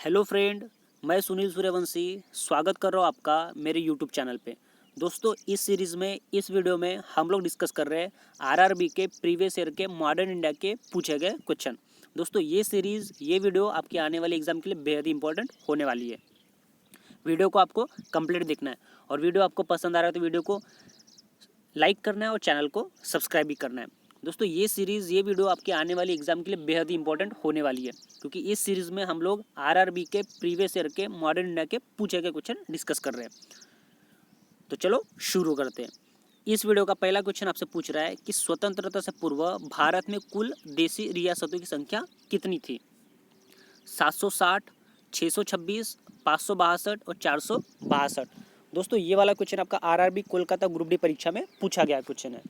Hello friend, मैं सुनील सूर्यवंशी स्वागत कर रहा हूँ आपका मेरे यूट्यूब चैनल पे। दोस्तों, इस सीरीज़ में इस वीडियो में हम लोग डिस्कस कर रहे हैं आरआरबी के प्रीवियस ईयर के मॉडर्न इंडिया के पूछे गए क्वेश्चन। दोस्तों, ये वीडियो आपके आने वाले एग्जाम के लिए बेहद इंपॉर्टेंट होने वाली है। वीडियो को आपको कंप्लीट देखना है और वीडियो आपको पसंद आ रहा है तो वीडियो को लाइक करना है और चैनल को सब्सक्राइब भी करना है। दोस्तों, ये वीडियो आपके आने वाली एग्जाम के लिए बेहद ही इंपॉर्टेंट होने वाली है, क्योंकि इस सीरीज़ में हम लोग आरआरबी के प्रीवियस ईयर के मॉडर्न इंडिया के पूछे गए क्वेश्चन डिस्कस कर रहे हैं। तो चलो शुरू करते हैं। इस वीडियो का पहला क्वेश्चन आपसे पूछ रहा है कि स्वतंत्रता से पूर्व भारत में कुल देशी रियासतों की संख्या कितनी थी? 760, 626, 562 और 462। दोस्तों, ये वाला क्वेश्चन आपका आरआरबी कोलकाता ग्रुप डी परीक्षा में पूछा गया क्वेश्चन है।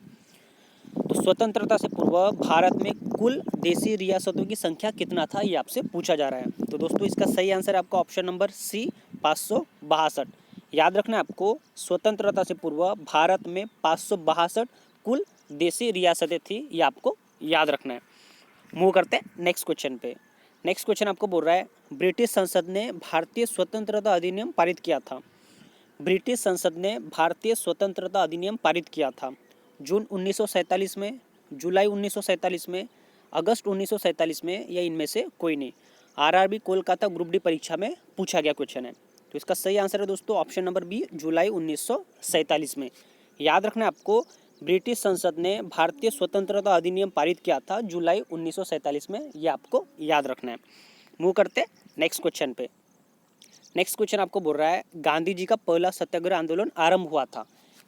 तो स्वतंत्रता से पूर्व भारत में कुल देशी रियासतों की संख्या कितना था, ये आपसे पूछा जा रहा है। तो दोस्तों, इसका सही आंसर है आपका ऑप्शन नंबर सी, 562। याद रखना है आपको, स्वतंत्रता से पूर्व भारत में 562 कुल देशी रियासतें थी, ये आपको याद रखना है। मूव करते हैं नेक्स्ट क्वेश्चन पे। नेक्स्ट क्वेश्चन आपको बोल रहा है, ब्रिटिश संसद ने भारतीय स्वतंत्रता अधिनियम पारित किया था। ब्रिटिश संसद ने भारतीय स्वतंत्रता अधिनियम पारित किया था जून 1947 में, जुलाई 1947 में, अगस्त 1947 में, या इनमें से कोई नहीं। आरआरबी कोलकाता ग्रुप डी परीक्षा में पूछा गया क्वेश्चन है। तो इसका सही आंसर है दोस्तों ऑप्शन नंबर बी, जुलाई 1947 में। याद रखना है आपको, ब्रिटिश संसद ने भारतीय स्वतंत्रता अधिनियम पारित किया था जुलाई 1947 में, ये आपको याद रखना है। मूव करते नेक्स्ट क्वेश्चन पे। नेक्स्ट क्वेश्चन आपको बोल रहा है, गांधी जी का पहला सत्याग्रह आंदोलन आरंभ हुआ था।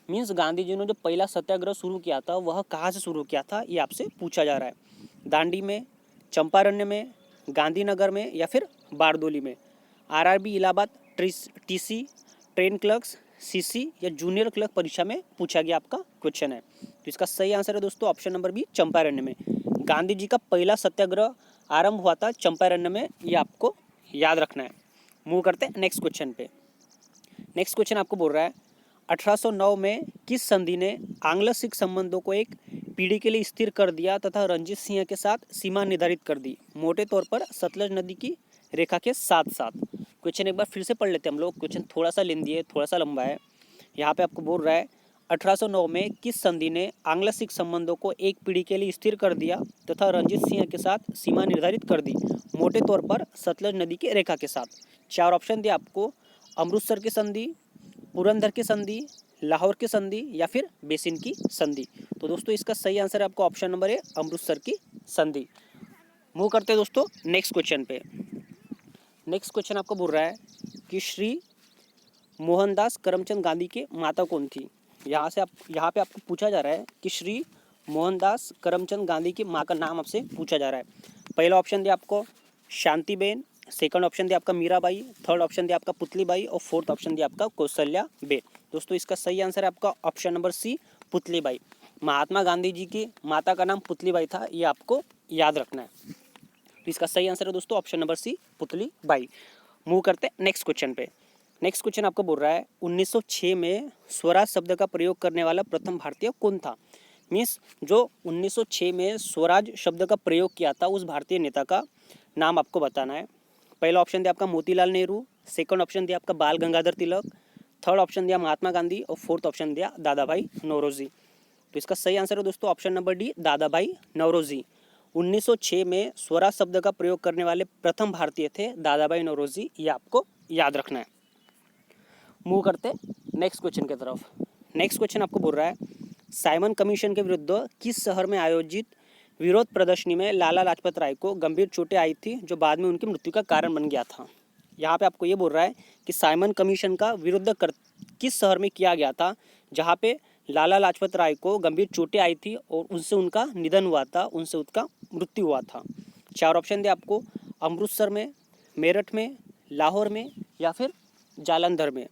मीन्स गांधी जी ने जो पहला सत्याग्रह शुरू किया था वह कहाँ से शुरू किया था, ये आपसे पूछा जा रहा है। दांडी में, चंपारण्य में, गांधीनगर में, या फिर बारदोली में। RRB Allahabad TC, train clerks, CC या जूनियर क्लर्क परीक्षा में पूछा गया आपका क्वेश्चन है। तो इसका सही आंसर है दोस्तों ऑप्शन नंबर बी, चंपारण्य में। गांधी जी का पहला सत्याग्रह आरंभ हुआ था चंपारण्य में, ये आपको याद रखना है। मूव करते हैं नेक्स्ट क्वेश्चन पे। नेक्स्ट क्वेश्चन आपको बोल रहा है, 1809 में किस संधि ने आंग्ल सिख संबंधों को एक पीढ़ी के लिए स्थिर कर दिया तथा रणजीत सिंह के साथ सीमा निर्धारित कर दी, मोटे तौर पर सतलज नदी की रेखा के साथ साथ? क्वेश्चन एक बार फिर से पढ़ लेते हैं हम लोग। क्वेश्चन थोड़ा सा लेंदी है, थोड़ा सा लंबा है। यहाँ पे आपको बोल रहा है, 1809 में किस संधि ने आंग्ल सिख संबंधों को एक पीढ़ी के लिए स्थिर कर दिया तथा रणजीत सिंह के साथ सीमा निर्धारित कर दी, मोटे तौर पर सतलज नदी की रेखा के साथ? चार ऑप्शन दिए आपको, अमृतसर की संधि, पुरंदर की संधि, लाहौर की संधि, या फिर बेसिन की संधि। तो दोस्तों, इसका सही आंसर है आपका ऑप्शन नंबर ए, अमृतसर की संधि। मूव करते हैं दोस्तों नेक्स्ट क्वेश्चन पे। नेक्स्ट क्वेश्चन आपको बोल रहा है कि श्री मोहनदास करमचंद गांधी की माता कौन थी? यहाँ पे आपको पूछा जा रहा है कि श्री मोहनदास करमचंद गांधी की माँ का नाम आपसे पूछा जा रहा है। पहला ऑप्शन दिया आपको शांतिबेन, सेकंड ऑप्शन दिया आपका मीराबाई, थर्ड ऑप्शन दिया आपका पुतलीबाई, और फोर्थ ऑप्शन दिया आपका कौशल्या बेन। दोस्तों, इसका सही आंसर है आपका option number C, Putlibai. Mahatma Gandhi ji की माता का नाम पुतलीबाई था, ये आपको याद रखना है। तो इसका सही आंसर है दोस्तों option number C, Putlibai. Move करते हैं नेक्स्ट क्वेश्चन पे। नेक्स्ट क्वेश्चन आपको बोल रहा है, 1906 में स्वराज शब्द का प्रयोग करने वाला प्रथम भारतीय कौन था? मीन्स जो 1906 में स्वराज शब्द का प्रयोग किया था उस भारतीय नेता का नाम आपको बताना है। पहला ऑप्शन दिया आपका मोतीलाल नेहरू, सेकंड ऑप्शन दिया आपका बाल गंगाधर तिलक, थर्ड ऑप्शन दिया महात्मा गांधी, और फोर्थ ऑप्शन दिया दादा भाई नौरोजी। तो इसका सही आंसर है दोस्तों ऑप्शन नंबर डी, दादा भाई नौरोजी। 1906 में स्वराज शब्द का प्रयोग करने वाले प्रथम भारतीय थे दादा भाई नौरोजी, ये आपको याद रखना है। मूव करते नेक्स्ट क्वेश्चन की तरफ। नेक्स्ट क्वेश्चन आपको बोल रहा है, साइमन कमीशन के विरुद्ध किस शहर में आयोजित विरोध प्रदर्शनी में लाला लाजपत राय को गंभीर चोटें आई थी जो बाद में उनकी मृत्यु का कारण बन गया था? यहाँ पे आपको ये बोल रहा है कि साइमन कमीशन का विरुद्ध किस शहर में किया गया था जहाँ पे लाला लाजपत राय को गंभीर चोटें आई थी और उनसे उनका निधन हुआ था, उनसे उसका मृत्यु हुआ था? चार ऑप्शन दिए आपको, अमृतसर में, मेरठ में, लाहौर में, या फिर जालंधर में।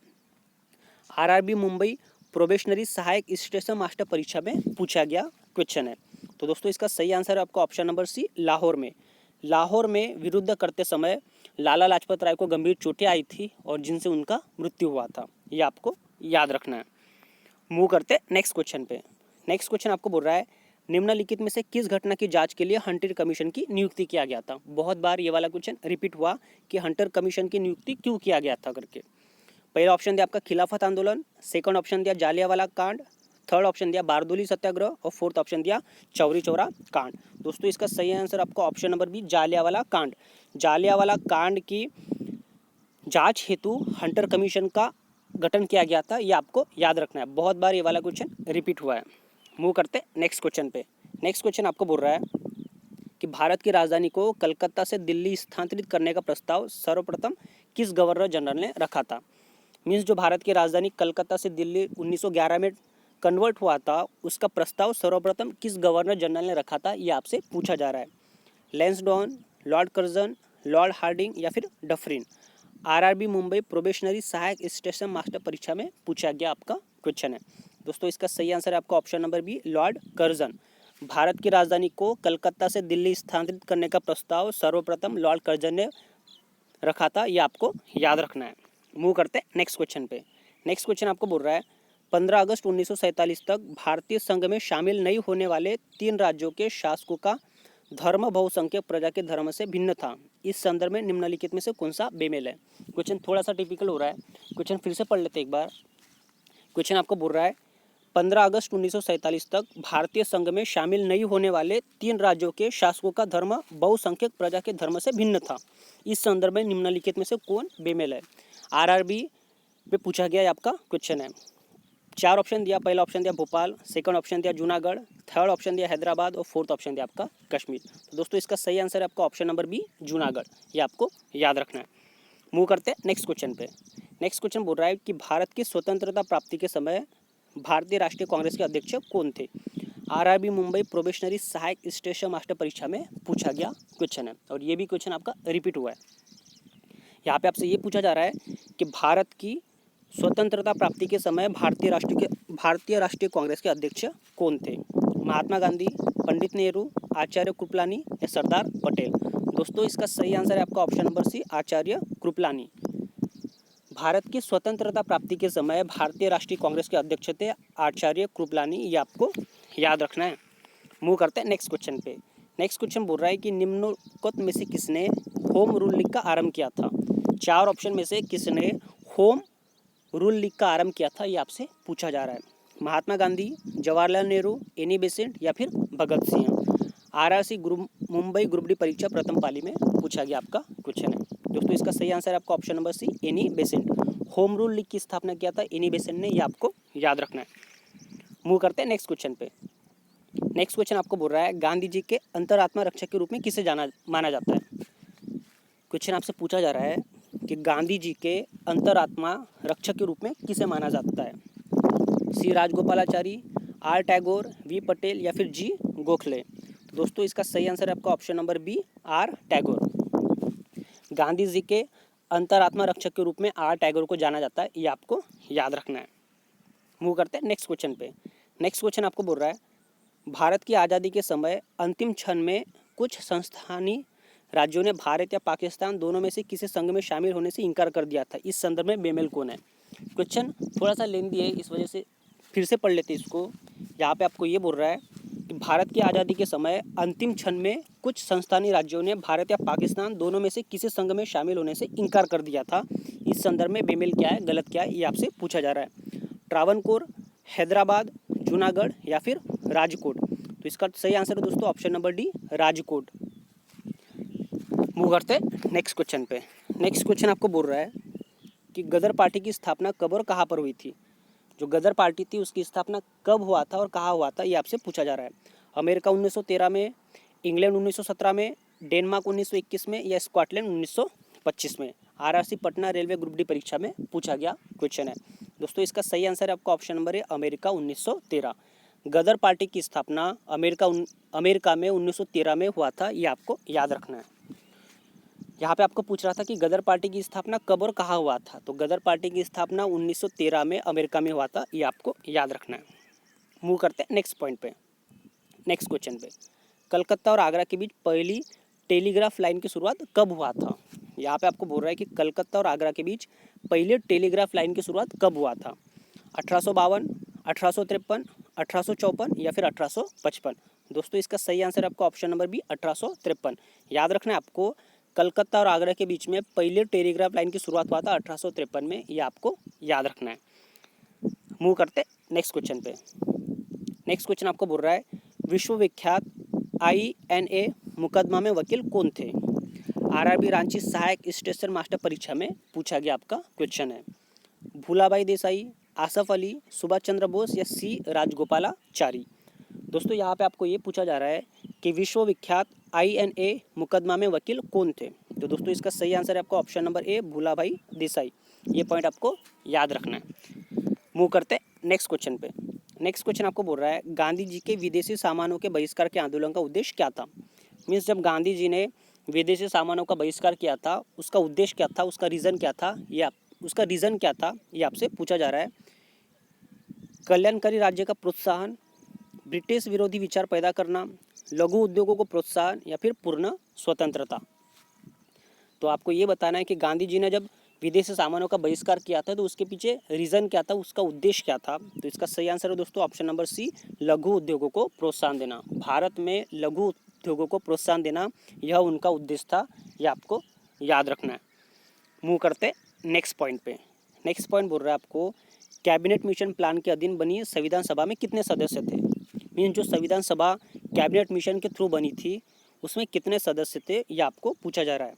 आरआरबी मुंबई प्रोबेशनरी सहायक स्टेशन मास्टर परीक्षा में पूछा गया क्वेश्चन है। तो दोस्तों, इसका सही आंसर है आपका ऑप्शन नंबर सी, लाहौर में। लाहौर में विरुद्ध करते समय लाला लाजपत राय को गंभीर चोटें आई थी और जिनसे उनका मृत्यु हुआ था, ये आपको याद रखना है। मूव करते नेक्स्ट क्वेश्चन पे। नेक्स्ट क्वेश्चन आपको बोल रहा है, निम्नलिखित में से किस घटना की जांच के लिए हंटर कमीशन की नियुक्ति किया गया था। बहुत बार ये वाला क्वेश्चन रिपीट हुआ कि हंटर कमीशन की नियुक्ति क्यों किया गया था करके। पहला ऑप्शन दिया आपका खिलाफत आंदोलन, सेकंड ऑप्शन दिया जालियांवाला कांड, थर्ड ऑप्शन दिया बारदोली सत्याग्रह और फोर्थ ऑप्शन दिया चौरी चौरा कांड। दोस्तों इसका सही आंसर आपका ऑप्शन नंबर बी जालियांवाला कांड। जालियांवाला कांड की जांच हेतु हंटर कमीशन का गठन किया गया था, ये आपको याद रखना है। बहुत बार ये वाला क्वेश्चन रिपीट हुआ है। मूव करते नेक्स्ट क्वेश्चन पे। नेक्स्ट क्वेश्चन आपको बोल रहा है कि भारत की राजधानी को कलकत्ता से दिल्ली स्थानांतरित करने का प्रस्ताव सर्वप्रथम किस गवर्नर जनरल ने रखा था। मीन्स जो भारत की राजधानी कलकत्ता से दिल्ली 1911 में कन्वर्ट हुआ था, उसका प्रस्ताव सर्वप्रथम किस गवर्नर जनरल ने रखा था, ये आपसे पूछा जा रहा है। Lansdowne, Lord Curzon, Lord Hardinge या फिर डफरिन। आरआरबी मुंबई प्रोबेशनरी सहायक स्टेशन मास्टर परीक्षा में पूछा गया आपका क्वेश्चन है। दोस्तों इसका सही आंसर है आपका option number B Lord Curzon. भारत की राजधानी को कलकत्ता से दिल्ली स्थानांतरित करने का प्रस्ताव सर्वप्रथम लॉर्ड कर्जन ने रखा था, ये आपको याद रखना है। मूव करते हैं नेक्स्ट क्वेश्चन पे। नेक्स्ट क्वेश्चन आपको बोल रहा है 15 अगस्त 1947 तक भारतीय संघ में शामिल नहीं होने वाले 3 राज्यों के शासकों का धर्म बहुसंख्यक प्रजा के धर्म से भिन्न था। इस संदर्भ में निम्नलिखित में से कौन सा बेमेल है। क्वेश्चन थोड़ा सा टिपिकल हो रहा है, क्वेश्चन फिर से पढ़ लेते एक बार। क्वेश्चन आपको बोल रहा है 15 अगस्त 1947 तक भारतीय संघ में शामिल नहीं होने वाले 3 राज्यों के शासकों का धर्म बहुसंख्यक प्रजा के धर्म से भिन्न था। इस संदर्भ में निम्नलिखित में से कौन बेमेल है। आरआरबी पे पूछा गया आपका क्वेश्चन है। 4 ऑप्शन दिया। पहला ऑप्शन दिया भोपाल, सेकंड ऑप्शन दिया जूनागढ़, थर्ड ऑप्शन दिया हैदराबाद और फोर्थ ऑप्शन दिया आपका कश्मीर। तो दोस्तों इसका सही आंसर है आपका ऑप्शन नंबर बी जूनागढ़, ये आपको याद रखना है। मूव करते हैं नेक्स्ट क्वेश्चन पे। नेक्स्ट क्वेश्चन बोल रहा है कि भारत की स्वतंत्रता प्राप्ति के समय भारतीय राष्ट्रीय कांग्रेस के अध्यक्ष कौन थे। आरआरबी मुंबई प्रोबेशनरी सहायक स्टेशन मास्टर परीक्षा में पूछा गया क्वेश्चन है और ये भी क्वेश्चन आपका रिपीट हुआ है। यहाँ पे आपसे ये पूछा जा रहा है कि भारत की स्वतंत्रता प्राप्ति के समय भारतीय राष्ट्रीय कांग्रेस के अध्यक्ष कौन थे। महात्मा गांधी, पंडित नेहरू, आचार्य कृपलानी या सरदार पटेल। दोस्तों इसका सही आंसर है आपका ऑप्शन नंबर सी आचार्य कृपलानी। भारत की स्वतंत्रता प्राप्ति के समय भारतीय राष्ट्रीय कांग्रेस के अध्यक्ष थे आचार्य कृपलानी, ये आपको याद रखना है। मूव करते हैं नेक्स्ट क्वेश्चन पे। नेक्स्ट क्वेश्चन बोल रहा है कि निम्नलिखित में से किसने होम रूल लीग का आरंभ किया था। 4 ऑप्शन में से किसने होम रूल लीग का आरंभ किया था, ये आपसे पूछा जा रहा है। महात्मा गांधी, जवाहरलाल नेहरू, एनी बेसेंट या फिर Bhagat Singh. RRC Mumbai group D परीक्षा प्रथम पाली में पूछा गया आपका क्वेश्चन है। दोस्तों इसका सही आंसर है आपका option number see Annie Besant. Home rule league की स्थापना किया था एनी बेसेंट ने, ये आपको याद रखना है। मूव करते हैं नेक्स्ट क्वेश्चन पे। नेक्स्ट क्वेश्चन आपको बोल रहा है गांधी जी के अंतरात्मा रक्षक के रूप में किसे माना जाता है। क्वेश्चन आपसे पूछा जा रहा है कि गांधी जी के अंतरात्मा रक्षक के रूप में किसे माना जाता है। सी राजगोपालाचारी, आर टैगोर, वी पटेल या फिर जी गोखले। तो दोस्तों इसका सही आंसर है आपका option number B R Tagore. Gandhi ji के अंतरात्मा रक्षक के रूप में आर टैगोर को जाना जाता है, ये आपको याद रखना है। मूव करते हैं नेक्स्ट क्वेश्चन पे। नेक्स्ट क्वेश्चन आपको बोल रहा है भारत की आज़ादी के समय अंतिम क्षण में कुछ संस्थानी राज्यों ने भारत या पाकिस्तान दोनों में से किसी संघ में शामिल होने से इनकार कर दिया था। इस संदर्भ में बेमेल कौन है। क्वेश्चन थोड़ा सा लेंदी है, इस वजह से फिर से पढ़ लेते इसको। यहाँ पे आपको ये बोल रहा है कि भारत की आज़ादी के समय अंतिम क्षण में कुछ संस्थानी राज्यों ने भारत या पाकिस्तान दोनों में से किसी संघ में शामिल होने से इनकार कर दिया था। इस संदर्भ में बेमेल क्या है, गलत क्या है, ये आपसे पूछा जा रहा है। ट्रावनकोर, हैदराबाद, जूनागढ़ या फिर राजकोट। तो इसका सही आंसर है दोस्तों option number D Rajkot. Move करते हैं नेक्स्ट क्वेश्चन पे। नेक्स्ट क्वेश्चन आपको बोल रहा है कि गदर पार्टी की स्थापना कब और कहाँ पर हुई थी। जो गदर पार्टी थी उसकी स्थापना कब हुआ था और कहाँ हुआ था, ये आपसे पूछा जा रहा है। अमेरिका 1913 में, इंग्लैंड 1917 में, डेनमार्क 1921 में या स्कॉटलैंड 1925 में। RRC Patna railway group D परीक्षा में पूछा गया क्वेश्चन है। दोस्तों इसका सही आंसर है आपका ऑप्शन नंबर है अमेरिका 1913। गदर पार्टी की स्थापना अमेरिका में 1913 में हुआ था, ये आपको याद रखना है। यहाँ पे आपको पूछ रहा था कि गदर पार्टी की स्थापना कब और कहाँ हुआ था, तो गदर पार्टी की स्थापना 1913 में अमेरिका में हुआ था, ये आपको याद रखना है। मूव करते हैं नेक्स्ट पॉइंट पे, नेक्स्ट क्वेश्चन पे। कलकत्ता और आगरा के बीच पहली टेलीग्राफ लाइन की शुरुआत कब हुआ था। यहाँ पे आपको बोल रहा है कि कलकत्ता और आगरा के बीच पहले टेलीग्राफ लाइन की शुरुआत कब हुआ था। 1852, 1853, 1854 या फिर 1855। दोस्तों इसका सही आंसर आपका ऑप्शन नंबर बी 1853। याद रखना है आपको, कलकत्ता और आगरा के बीच में पहले टेलीग्राफ लाइन की शुरुआत हुआ था 1853 में, ये आपको याद रखना है। मूव करते नेक्स्ट क्वेश्चन पे। नेक्स्ट क्वेश्चन आपको बोल रहा है विश्वविख्यात INA मुकदमा में वकील कौन थे? RRB रांची सहायक स्टेशन मास्टर परीक्षा में पूछा गया आपका क्वेश्चन है। भूलाबाई देसाई, आसफ अली, सुभाष चंद्र बोस या सी राजगोपालाचारी। दोस्तों यहाँ पे आपको ये पूछा जा रहा है कि विश्वविख्यात INA मुकदमा में वकील कौन थे? तो दोस्तों इसका सही आंसर है आपका ऑप्शन नंबर ए भूलाबाई देसाई। ये पॉइंट आपको याद रखना है। मूव करते नेक्स्ट क्वेश्चन पे। नेक्स्ट क्वेश्चन आपको बोल रहा है गांधी जी के विदेशी सामानों के बहिष्कार के आंदोलन का उद्देश्य क्या था? मीन्स जब गांधी जी ने विदेशी सामानों का बहिष्कार किया था, उसका उद्देश्य क्या था, उसका रीज़न क्या था, उसका रीज़न क्या था, ये आपसे पूछा जा रहा है। कल्याणकारी राज्य का प्रोत्साहन, ब्रिटिश विरोधी विचार पैदा करना, लघु उद्योगों को प्रोत्साहन या फिर पूर्ण स्वतंत्रता। तो आपको ये बताना है कि गांधी जी ने जब विदेशी सामानों का बहिष्कार किया था तो उसके पीछे रीज़न क्या था, उसका उद्देश्य क्या था। तो इसका सही आंसर है दोस्तों ऑप्शन नंबर सी लघु उद्योगों को प्रोत्साहन देना। भारत में लघु उद्योगों को प्रोत्साहन देना यह उनका उद्देश्य था, यह आपको याद रखना है। मूव करते नेक्स्ट पॉइंट पे। नेक्स्ट पॉइंट बोल रहा है आपको कैबिनेट मिशन प्लान के अधीन बनी संविधान सभा में कितने सदस्य थे? मीन जो संविधान सभा कैबिनेट मिशन के थ्रू बनी थी उसमें कितने सदस्य थे, ये आपको पूछा जा रहा है।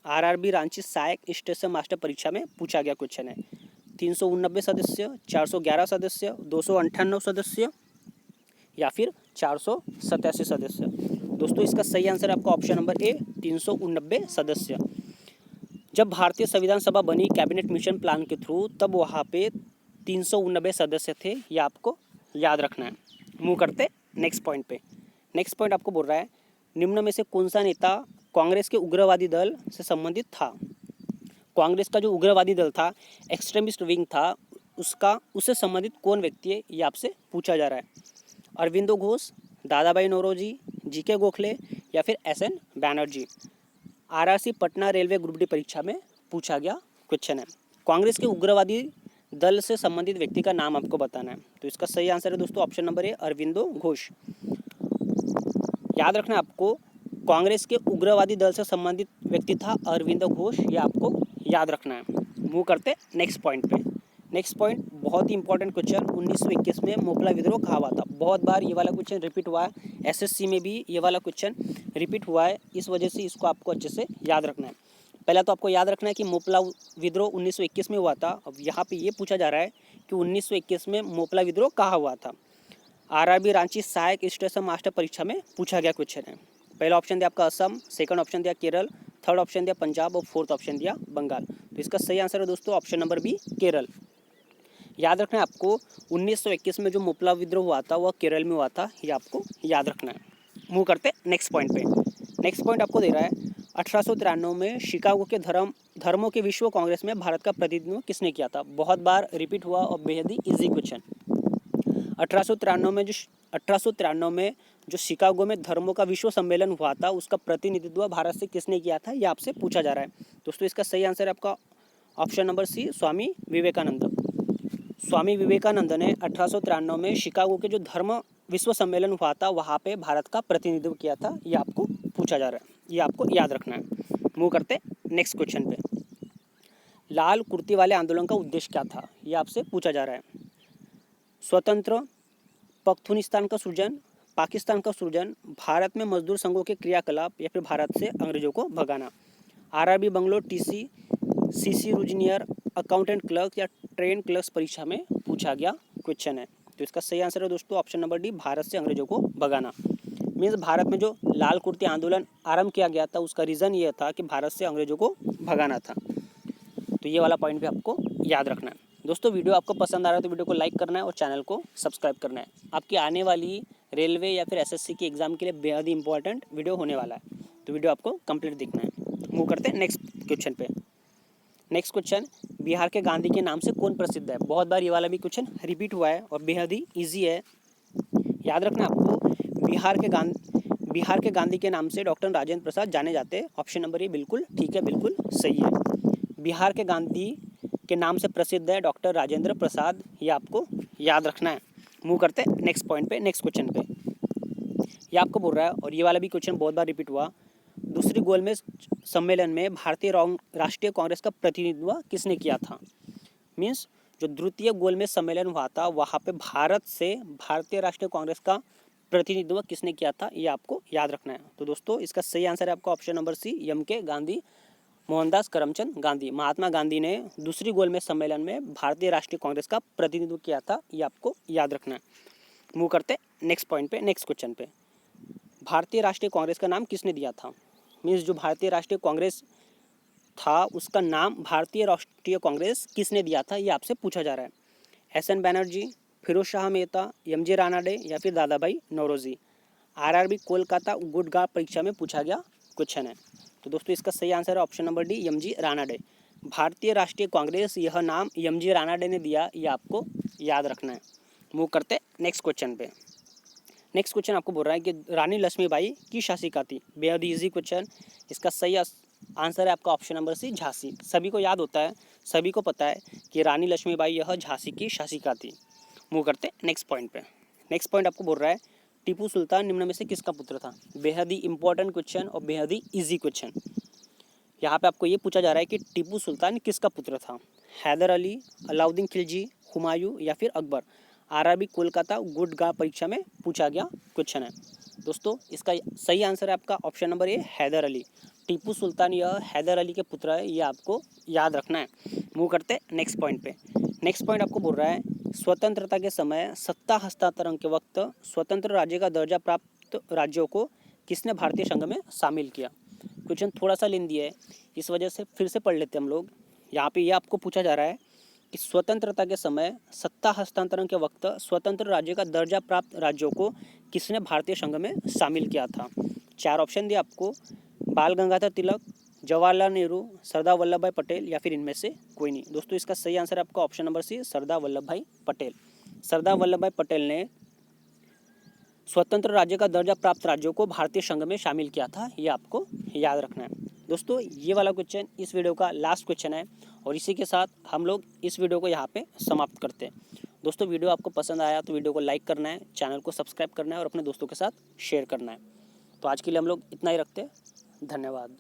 RRB रांची सहायक स्टेशन मास्टर परीक्षा में पूछा गया क्वेश्चन है। 389 सदस्य, 411 सदस्य, 298 सदस्य या फिर 487 सदस्य। दोस्तों इसका सही आंसर है आपका ऑप्शन नंबर ए 389 सदस्य। जब भारतीय संविधान सभा बनी कैबिनेट मिशन प्लान के थ्रू तब वहाँ पे 389 सदस्य थे, ये आपको याद रखना है। मूव करते नेक्स्ट पॉइंट पे। नेक्स्ट पॉइंट आपको बोल रहा है निम्न में से कौन सा नेता कांग्रेस के उग्रवादी दल से संबंधित था? कांग्रेस का जो उग्रवादी दल था, एक्सट्रीमिस्ट विंग था, उससे संबंधित कौन व्यक्ति है, ये आपसे पूछा जा रहा है। अरविंदो घोष, दादा भाई नौरोजी, GK गोखले या फिर SN Banerjee. RRC Patna railway group D परीक्षा में पूछा गया क्वेश्चन है। कांग्रेस के उग्रवादी दल से संबंधित व्यक्ति का नाम आपको बताना है। तो इसका सही आंसर है दोस्तों ऑप्शन नंबर ए अरविंदो घोष। याद रखना आपको, कांग्रेस के उग्रवादी दल से संबंधित व्यक्ति था अरविंदो घोष, ये आपको याद रखना है। मूव करते नेक्स्ट पॉइंट पे। नेक्स्ट पॉइंट बहुत ही इंपॉर्टेंट क्वेश्चन, 1921 में मोपला विद्रोह कहाँ हुआ था? बहुत बार ये वाला क्वेश्चन रिपीट हुआ है, SSC में भी ये वाला क्वेश्चन रिपीट हुआ है, इस वजह से इसको आपको अच्छे से याद रखना है। पहला तो आपको याद रखना है कि मोपला विद्रोह 1921 में हुआ था। अब यहाँ पे ये पूछा जा रहा है कि 1921 में मोपला विद्रोह कहाँ हुआ था? RRB रांची सहायक स्टेशन मास्टर परीक्षा में पूछा गया क्वेश्चन है। पहला ऑप्शन दिया आपका असम, सेकंड ऑप्शन दिया केरल, थर्ड ऑप्शन दिया पंजाब और फोर्थ ऑप्शन दिया बंगाल। तो इसका सही आंसर है दोस्तों ऑप्शन नंबर बी केरल। याद रखना है आपको 1921 में जो मोपला विद्रोह हुआ था वह केरल में हुआ था, ये आपको याद रखना है। मूव करते नेक्स्ट पॉइंट पे। नेक्स्ट पॉइंट आपको दे रहा है 1893 में शिकागो के धर्मों के विश्व कांग्रेस में भारत का प्रतिनिधित्व किसने किया था? बहुत बार रिपीट हुआ और बेहद ही ईजी क्वेश्चन। 1893 में जो शिकागो में धर्मों का विश्व सम्मेलन हुआ था उसका प्रतिनिधित्व भारत से किसने किया था, ये आपसे पूछा जा रहा है। दोस्तों इसका सही आंसर है आपका ऑप्शन नंबर सी स्वामी विवेकानंद। स्वामी विवेकानंद ने 1893 में शिकागो के जो धर्म विश्व सम्मेलन हुआ था वहाँ पे भारत का प्रतिनिधित्व किया था, ये आपको पूछा जा रहा है, ये आपको याद रखना है। मूव करते नेक्स्ट क्वेश्चन पे। लाल कुर्ती वाले आंदोलन का उद्देश्य क्या था, ये आपसे पूछा जा रहा है। स्वतंत्र पख्तूनिस्तान का सृजन, पाकिस्तान का सृजन, भारत में मजदूर संघों के क्रियाकलाप या फिर भारत से अंग्रेजों को भगाना। RRB Bangalore TC, CC junior, accountant clerk या ट्रेन क्लर्क्स परीक्षा में पूछा गया क्वेश्चन है। तो इसका सही आंसर है दोस्तों ऑप्शन नंबर डी भारत से अंग्रेजों को भगाना। मीन्स भारत में जो लाल कुर्ती आंदोलन आरंभ किया गया था उसका रीज़न ये था कि भारत से अंग्रेजों को भगाना था। तो ये वाला पॉइंट भी आपको याद रखना है। दोस्तों वीडियो आपको पसंद आ रहा है तो वीडियो को लाइक करना है और चैनल को सब्सक्राइब करना है। आपकी आने वाली रेलवे या फिर SSC के एग्ज़ाम के लिए बेहद ही इंपॉर्टेंट वीडियो होने वाला है, तो वीडियो आपको कंप्लीट देखना है। मूव करते हैं नेक्स्ट क्वेश्चन पे। नेक्स्ट क्वेश्चन, बिहार के गांधी के नाम से कौन प्रसिद्ध है? बहुत बार ये वाला भी क्वेश्चन रिपीट हुआ है और बेहद ही ईजी है। याद रखना आपको, बिहार के गांधी के नाम से डॉक्टर राजेंद्र प्रसाद जाने जाते हैं। ऑप्शन नंबर ए बिल्कुल ठीक है, बिल्कुल सही है। बिहार के गांधी के नाम से प्रसिद्ध है डॉक्टर राजेंद्र प्रसाद, ये आपको याद रखना है। मूव करते हैं नेक्स्ट पॉइंट पे, नेक्स्ट क्वेश्चन पे। ये आपको बोल रहा है। और ये वाला भी क्वेश्चन बहुत बार रिपीट हुआ, दूसरी गोलमेज सम्मेलन में भारतीय राष्ट्रीय कांग्रेस का प्रतिनिधित्व किसने किया था। मीन्स जो द्वितीय गोलमेज सम्मेलन हुआ था वहाँ पे भारत से भारतीय राष्ट्रीय कांग्रेस का प्रतिनिधित्व किसने किया था, ये आपको याद रखना है। तो दोस्तों इसका सही आंसर है आपका option number C, M K. Gandhi, Mohandas Karamchand Gandhi. Mahatma Gandhi ने दूसरी गोलमेज सम्मेलन में भारतीय राष्ट्रीय कांग्रेस का प्रतिनिधित्व किया था, ये आपको याद रखना है। मूव करते नेक्स्ट पॉइंट पे, नेक्स्ट क्वेश्चन पे। भारतीय राष्ट्रीय कांग्रेस का नाम किसने दिया था। मीन्स जो भारतीय राष्ट्रीय कांग्रेस था उसका नाम भारतीय राष्ट्रीय कांग्रेस किसने दिया था, ये आपसे पूछा जा रहा है। एस.एन. बैनर्जी, फिरोज शाह मेहता, एम.जी. रानाडे या फिर दादा भाई नौरोजी। आरआरबी कोलकाता गुडगांव परीक्षा में पूछा गया क्वेश्चन है। तो दोस्तों इसका सही आंसर है option number D, MG. Ranade. भारतीय राष्ट्रीय कांग्रेस यह नाम एम.जी. रानाडे ने दिया, ये आपको याद रखना है। मूव करते नेक्स्ट क्वेश्चन पे। नेक्स्ट क्वेश्चन आपको बोल रहा है कि रानी लक्ष्मीबाई की शासिका थी। बेहद ईजी क्वेश्चन। इसका सही आंसर है आपका ऑप्शन नंबर सी, झांसी। सभी को याद होता है, सभी को पता है कि रानी लक्ष्मीबाई यह झांसी की शासिका थी। मूव करते नेक्स्ट पॉइंट पे। नेक्स्ट पॉइंट आपको बोल रहा है टीपू सुल्तान निम्न में से किसका पुत्र था। बेहद ही इंपॉर्टेंट क्वेश्चन और बेहद ही ईजी क्वेश्चन। यहाँ पे आपको ये पूछा जा रहा है कि टीपू सुल्तान किसका पुत्र था। हैदर अली, अलाउद्दीन खिलजी, हुमायूं या फिर अकबर। आरआरबी कोलकाता गुडगांव परीक्षा में पूछा गया क्वेश्चन है। दोस्तों इसका सही आंसर है आपका option number A, Haider Ali. Tipu Sultan यह हैदर अली के पुत्र है, ये आपको याद रखना है। मूव करते नेक्स्ट पॉइंट पे। नेक्स्ट पॉइंट आपको बोल रहा है स्वतंत्रता के समय सत्ता हस्तांतरण के वक्त स्वतंत्र राज्य का दर्जा प्राप्त राज्यों को किसने भारतीय संघ में शामिल किया। क्वेश्चन थोड़ा सा लेंदी है, इस वजह से फिर से पढ़ लेते हम लोग। यहाँ पे ये आपको पूछा जा रहा है कि स्वतंत्रता के समय सत्ता हस्तांतरण के वक्त स्वतंत्र राज्य का दर्जा प्राप्त राज्यों को किसने भारतीय संघ में शामिल किया था। चार ऑप्शन दिए आपको, बाल गंगाधर तिलक, जवाहरलाल नेहरू, सरदार वल्लभ भाई पटेल या फिर इनमें से कोई नहीं। दोस्तों इसका सही आंसर है आपका ऑप्शन नंबर सी, सरदार वल्लभ भाई पटेल। सरदार वल्लभ भाई पटेल ने स्वतंत्र राज्य का दर्जा प्राप्त राज्यों को भारतीय संघ में शामिल किया था, ये आपको याद रखना है। दोस्तों ये वाला क्वेश्चन इस वीडियो का लास्ट क्वेश्चन है और इसी के साथ हम लोग इस वीडियो को यहाँ पे समाप्त करते हैं। दोस्तों वीडियो आपको पसंद आया तो वीडियो को लाइक करना है, चैनल को सब्सक्राइब करना है और अपने दोस्तों के साथ शेयर करना है। तो आज के लिए हम लोग इतना ही रखते हैं। धन्यवाद।